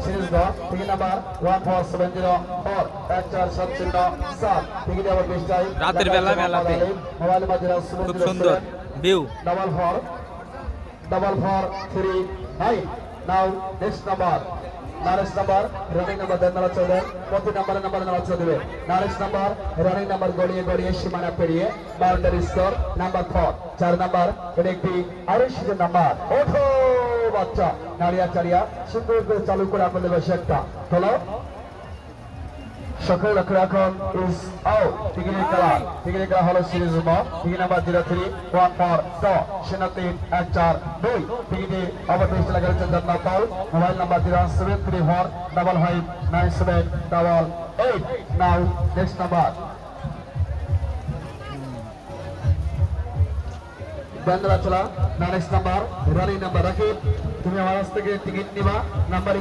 Series গ ticket number 14704 1470 ticket আবার বেশটাই রাতের বেলা মেলাতে মোবাইল মাঝে খুব সুন্দর view. Double for 39 now next number নারেশ number running number then number চলে প্রতি নাম্বার নাম্বার চলবে নারেশ নাম্বার রানিং নাম্বার গড়িয়ে সীমানা পেরিয়ে বাউন্ডারি স্কোর নাম্বার 4 4 নাম্বার এটা একটি আরো সিজন নাম্বার ওঠো বাচ্চা নাড়িয়া চাড়িয়া সুন্দর করে চালু করে আপনাদের বেশি একটা হলো সকল রাখন ইজ আউট টিকিটের খেলা হলো সিরিজ টিকিট নাম্বার 03142 0314 টিকিটে অবশ্যই লাগা হচ্ছে জান্নাত পাল মোবাইল নাম্বার 073459788 নাও নেক্সট নাম্বার বেন্দ্রা চলা next number running number Rakib তুমি আমার কাছ থেকে টিকিট নিবা নাম্বার